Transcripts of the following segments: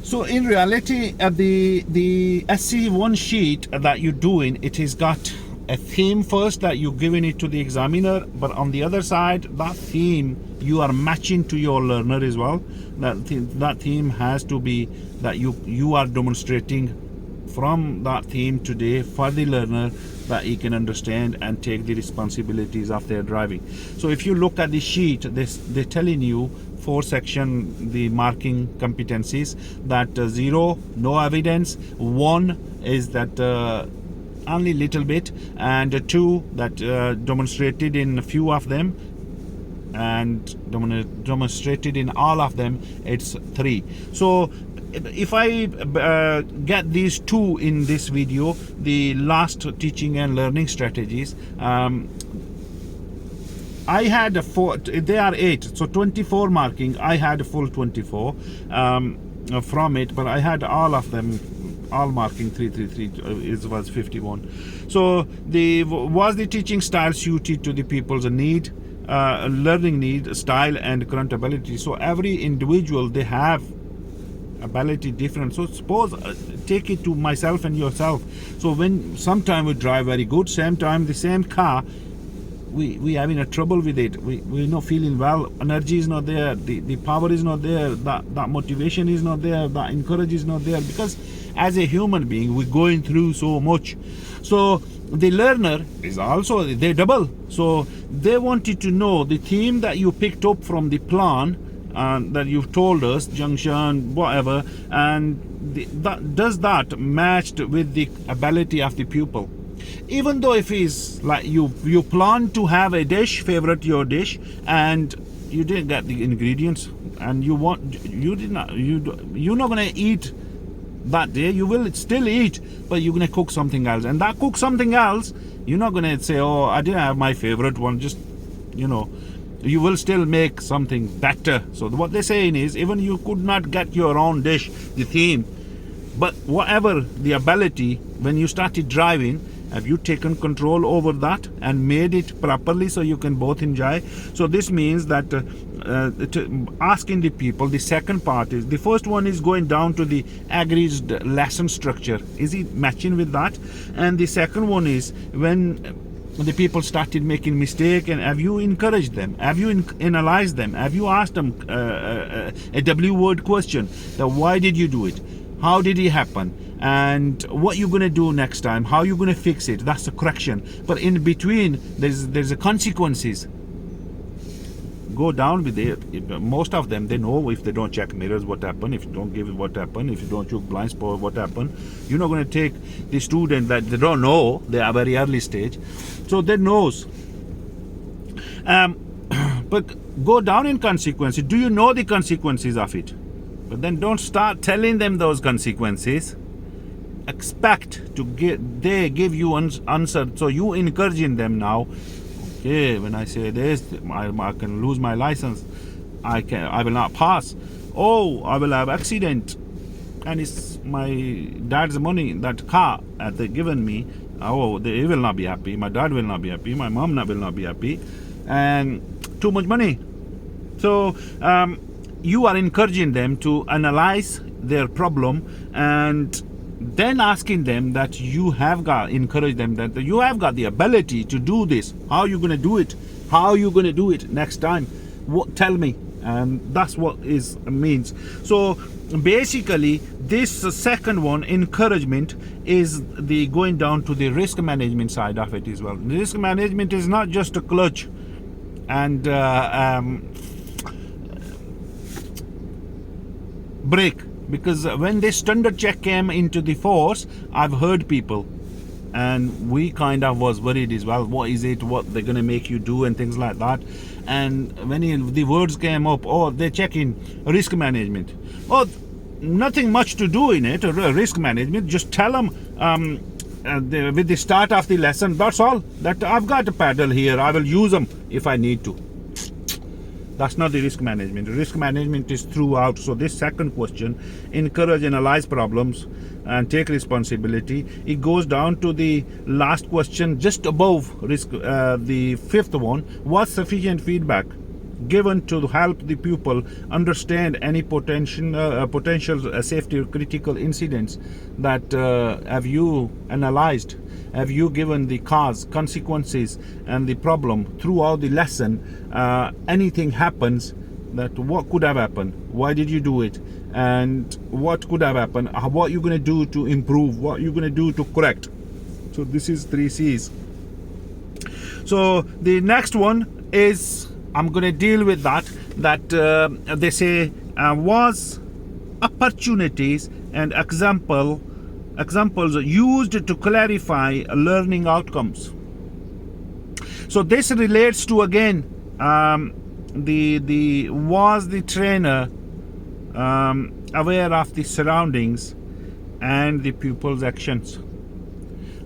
So in reality, the SC1 sheet that you're doing, it has got a theme first that you're giving it to the examiner, but on the other side, that theme you are matching to your learner as well. That theme has to be that you are demonstrating from that theme today for the learner, that he can understand and take the responsibilities of their driving. So if you look at the sheet, they're telling you 4 section, the marking competencies, that 0, no evidence, 1 is that only little bit, and 2 that demonstrated in a few of them, and demonstrated in all of them, it's 3. So if I get these 2 in this video, the last teaching and learning strategies, I had 4, they are 8, so 24 marking. I had a full 24 from it, but I had all of them, all marking 333 was 51. So was the teaching style suited to the people's need, learning need, style and current ability? So every individual, they have ability different. So suppose take it to myself and yourself. So when sometime we drive very good, same time the same car, we having a trouble with it, we're not feeling well, energy is not there, the power is not there, that motivation is not there, that encourage is not there, because as a human being we're going through so much. So the learner is also, they double. So they wanted to know the theme that you picked up from the plan that you've told us, junction, whatever, and does that matched with the ability of the pupil? Even though if he's like you plan to have a dish, favorite your dish, and you didn't get the ingredients, and you're not gonna eat that day. You will still eat, but you're gonna cook something else, and that cook something else, you're not gonna say, oh, I didn't have my favorite one, just, you know, you will still make something better. So what they're saying is, even you could not get your own dish, the theme, but whatever the ability, when you started driving, have you taken control over that and made it properly so you can both enjoy? So this means that asking the people, the second part is, the first one is going down to the agreed lesson structure. Is it matching with that? And the second one is when the people started making mistake, and have you encouraged them? Have you analyzed them? Have you asked them a W-word question? That why did you do it? How did it happen? And what you're going to do next time? How you're going to fix it? That's the correction. But in between, there's a consequences. Go down with it. Most of them, they know if they don't check mirrors, what happened. If you don't give it, what happened. If you don't check blind spot, what happened. You're not going to take the student that they don't know. They are very early stage, so they knows. But go down in consequences. Do you know the consequences of it? But then don't start telling them those consequences. Expect to they give you answer. So you encouraging them now. Okay, when I say this, I can lose my license. I will not pass. Oh, I will have accident, and it's my dad's money, that car that they given me. Oh, they will not be happy. My dad will not be happy. My mom will not be happy, and too much money. So you are encouraging them to analyze their problem, and then asking them that you have got, encourage them that you have got the ability to do this. How are you going to do it? How are you going to do it next time? What? Tell me. And that's what means. So basically, this second one, encouragement, is the going down to the risk management side of it as well. The risk management is not just a clutch and brake. Because when this standard check came into the force, I've heard people, and we kind of was worried as well. What is it? What they're going to make you do and things like that. And when the words came up, oh, they're checking risk management. Oh, nothing much to do in it, risk management. Just tell them with the start of the lesson, that's all. That I've got a paddle here. I will use them if I need to. That's not the risk management. The risk management is throughout. So this second question, encourage, analyze problems, and take responsibility. It goes down to the last question, just above risk, the fifth one. What's sufficient feedback? given to help the pupil understand any potential safety or critical incidents that have you analyzed? Have you given the cause, consequences, and the problem throughout the lesson? Anything happens, that what could have happened? Why did you do it? And what could have happened? What you're going to do to improve? What you're going to do to correct? So this is 3 C's. So the next one is, I'm going to deal with that they say was opportunities and examples used to clarify learning outcomes. So this relates to, again, was the trainer aware of the surroundings and the pupil's actions?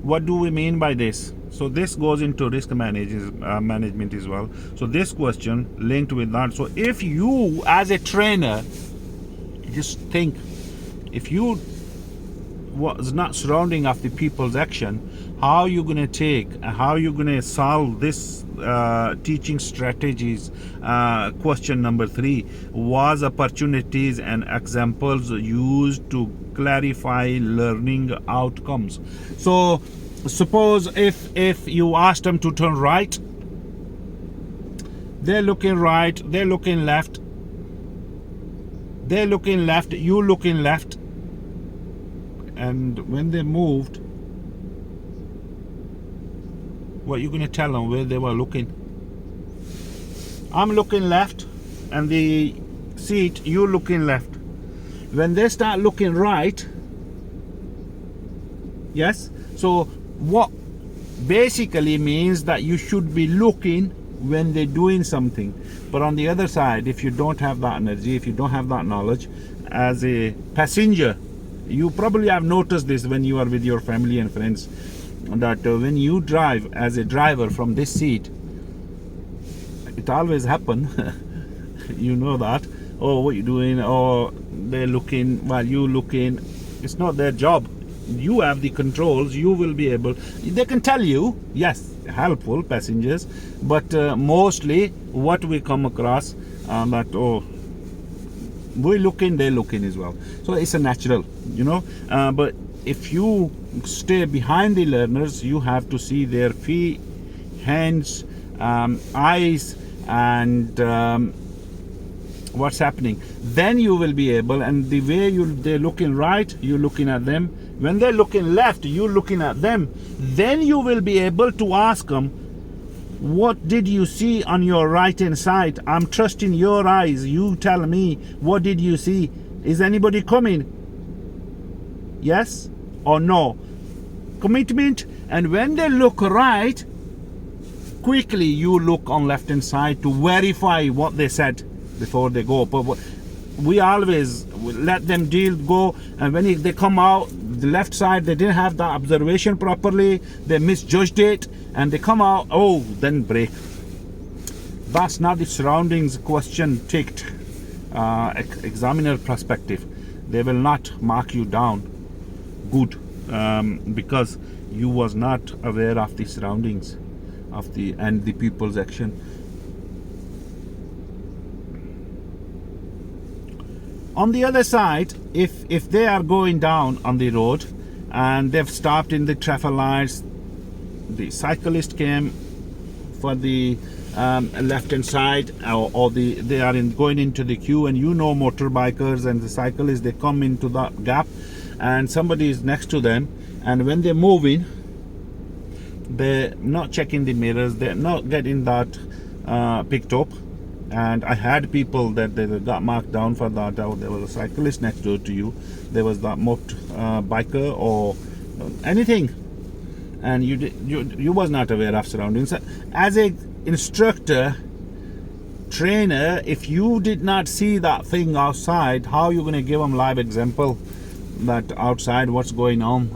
What do we mean by this? So this goes into risk management as well. So this question linked with that. So if you as a trainer, just think, if you was not surrounding of the people's action, how you going to take, how you going to solve this teaching strategies? Question number 3 was opportunities and examples used to clarify learning outcomes. So suppose if you asked them to turn right, they're looking right, they're looking left, they're looking left, you looking left, and when they moved, what you going to tell them where they were looking? I'm looking left, and the seat, you looking left. When they start looking right, yes, so what basically means that you should be looking when they're doing something. But on the other side, if you don't have that energy, if you don't have that knowledge, as a passenger, you probably have noticed this when you are with your family and friends, that when you drive as a driver from this seat, it always happen. You know that. Oh, what you doing? Oh, they're looking while you looking. It's not their job. You have the controls. You will be able. They can tell you, yes, helpful passengers, but mostly what we come across that, oh, we're looking, they're looking as well. So it's a natural, you know. But if you stay behind the learners, you have to see their feet, hands, eyes, and what's happening. Then you will be able, and the way they're looking right, you're looking at them. When they're looking left, you're looking at them. Then you will be able to ask them, what did you see on your right hand side? I'm trusting your eyes. You tell me, what did you see? Is anybody coming? Yes or no? Commitment. And when they look right, quickly you look on left hand side to verify what they said before they go. But we always let them go, and when they come out the left side, they didn't have the observation properly, they misjudged it, and they come out, oh, then brake. That's not the surroundings question ticked. Examiner perspective, they will not mark you down good because you was not aware of the surroundings of the people's action. On the other side, if they are going down on the road and they've stopped in the traffic lights, the cyclist came for the left hand side, or they are going into the queue, and you know motorbikers and the cyclists, they come into that gap and somebody is next to them, and when they're moving, they're not checking the mirrors, they're not getting that picked up. And I had people that they got marked down for that. There was a cyclist next door to you, there was that biker or anything, and you was not aware of surroundings. As a instructor, trainer, if you did not see that thing outside, how you going to give them live example that outside what's going on,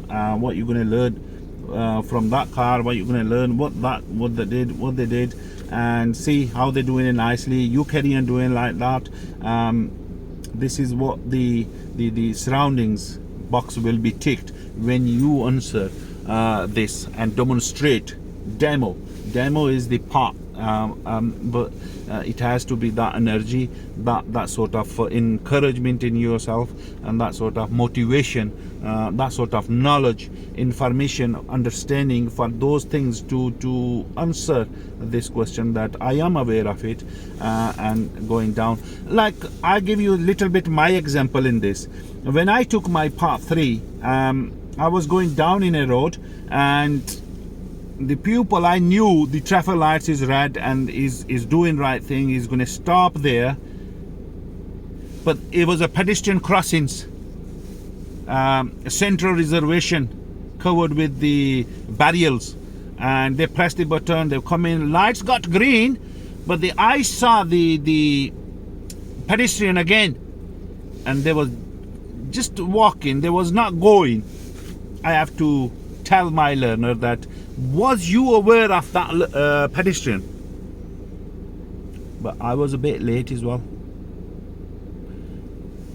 what you're going to learn from that car, what you're going to learn, what they did, and see how they're doing it nicely. You carry on doing like that. This is what the surroundings box will be ticked when you answer this and demonstrate. Demo is the part but it has to be that energy, that sort of encouragement in yourself, and that sort of motivation, that sort of knowledge, information, understanding for those things to answer this question, that I am aware of it, and going down. Like, I give you a little bit my example in this. When I took my part 3, I was going down in a road, and the pupil, I knew the traffic lights is red and is doing right thing, is going to stop there, but it was a pedestrian crossings, central reservation covered with the barriers, and they pressed the button, they come in, lights got green, but the I saw the pedestrian again, and they was just walking, they was not going. I have to tell my learner that, was you aware of that pedestrian? But I was a bit late as well.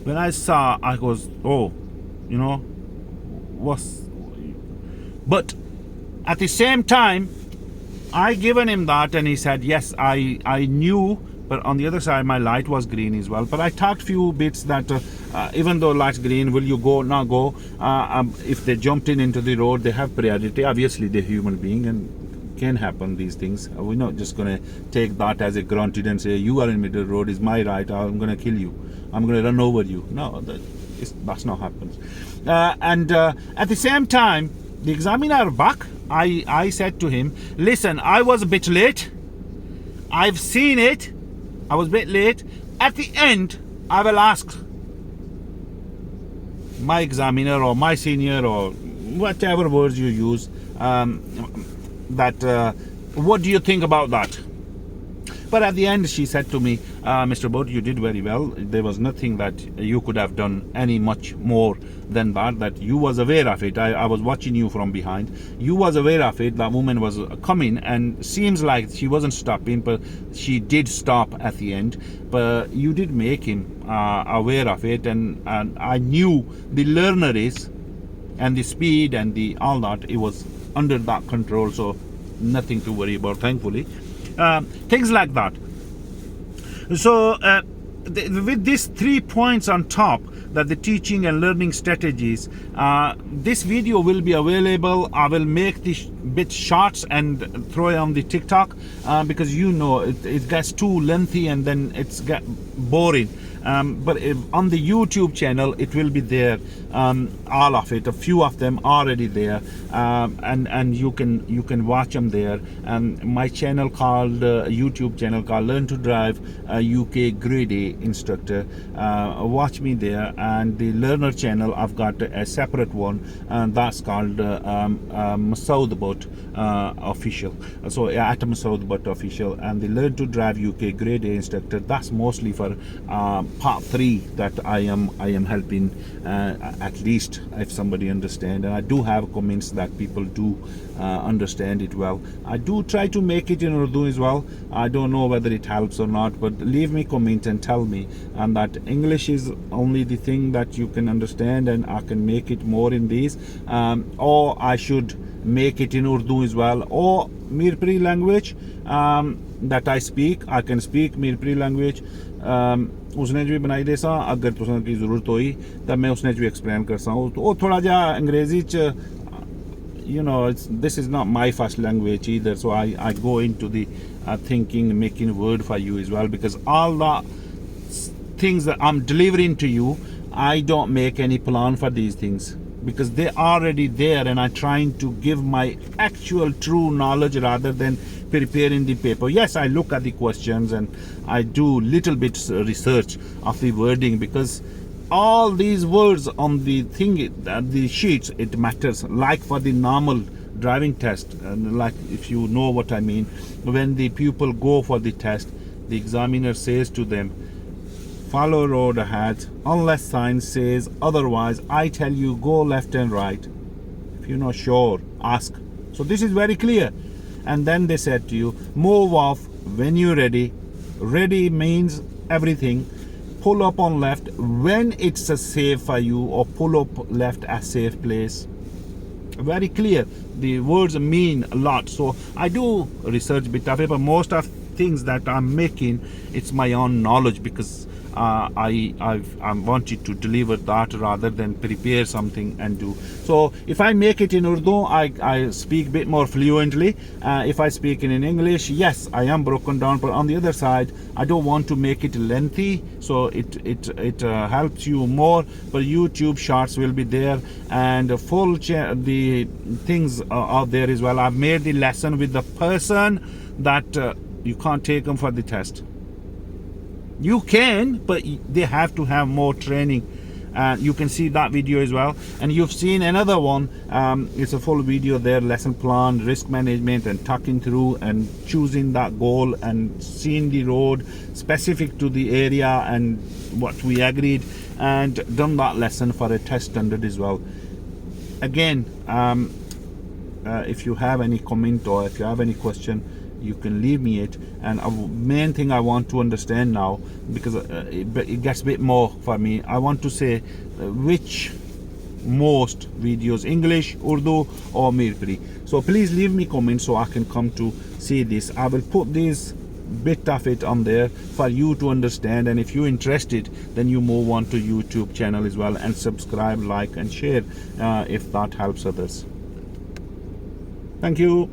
When I saw, I was, oh, you know, what's... But at the same time, I given him that, and he said, yes, I knew, but on the other side, my light was green as well. But I talked few bits that even though light's green, will you go, not go? If they jumped into the road, they have priority. Obviously, they're human being, and can happen, these things. We're not just going to take that as a granted and say, you are in middle road, is my right, I'm going to kill you, I'm going to run over you. No, that's not happens. And at the same time, the examiner back, I said to him, listen, I was a bit late, I've seen it, I was a bit late. At the end, I will ask my examiner or my senior, or whatever words you use, that what do you think about that? But at the end, she said to me, Mr. Butt, you did very well. There was nothing that you could have done any much more than that you was aware of it. I was watching you from behind. You was aware of it. That woman was coming, and seems like she wasn't stopping, but she did stop at the end. But you did make him aware of it, and I knew the learner is, and the speed and the all that, it was under that control, so nothing to worry about, thankfully. Things like that. So with these 3 points on top, that the teaching and learning strategies, this video will be available. I will make this bit shorts and throw it on the TikTok, because you know it gets too lengthy and then it's get boring. But on the YouTube channel, it will be there, all of it. A few of them already there, and you can watch them there. And my channel called YouTube channel called LearnToDriveUK Grade A Instructor. Watch me there. And the learner channel, I've got a separate one, and that's called Mohammed Butt Official. So at Mohammed Butt Official, and the LearnToDriveUK Grade A Instructor, that's mostly for part 3 that I am helping, at least if somebody understand. And I do have comments that people do understand it well. I do try to make it in Urdu as well. I don't know whether it helps or not, but leave me comment and tell me, and that English is only the thing that you can understand, and I can make it more in these, or I should make it in Urdu as well, or Mirpuri language that I speak. I can speak Mirpuri language. उसने भी बनाई दे सा, अगर तुसें की ज़रूरत होई तो मैं उसने भी एक्सप्लेन कर सा, वो थोड़ा जा अंग्रेज़ी च, you know, this is not my first language either, so I go into the thinking, making word for you as well, because all the things that I'm delivering to you, I don't make any plan for these things, because they're already there, and I'm trying to give my actual true knowledge rather than preparing the paper. Yes, I look at the questions and I do little bit research of the wording, because all these words on the thing, the sheets, it matters. Like for the normal driving test, and like, if you know what I mean, when the pupil go for the test, the examiner says to them, follow road ahead unless sign says otherwise. I tell you, go left and right. If you're not sure, ask. So this is very clear. And then they said to you, move off when you're ready. Ready means everything. Pull up on left when it's a safe for you, or pull up left a safe place. very clear. The words mean a lot. So I do research bit of it, but most of things that I'm making, it's my own knowledge, because I want you to deliver that rather than prepare something and do. So if I make it in Urdu, I speak a bit more fluently. If I speak in English, yes, I am broken down, but on the other side, I don't want to make it lengthy, so it helps you more. But YouTube shorts will be there, and the things are out there as well. I've made the lesson with the person that you can't take them for the test. You can, but they have to have more training. You can see that video as well, and you've seen another one. It's a full video there, lesson plan, risk management, and talking through and choosing that goal and seeing the road specific to the area and what we agreed, and done that lesson for a test standard as well. Again, if you have any comment or if you have any question, you can leave me it. And main thing I want to understand now, because it gets a bit more for me, I want to say which most videos, English, Urdu or Mirpuri. So please leave me comments so I can come to see this. I will put this bit of it on there for you to understand, and if you're interested, then you move on to YouTube channel as well, and subscribe, like and share if that helps others. Thank you.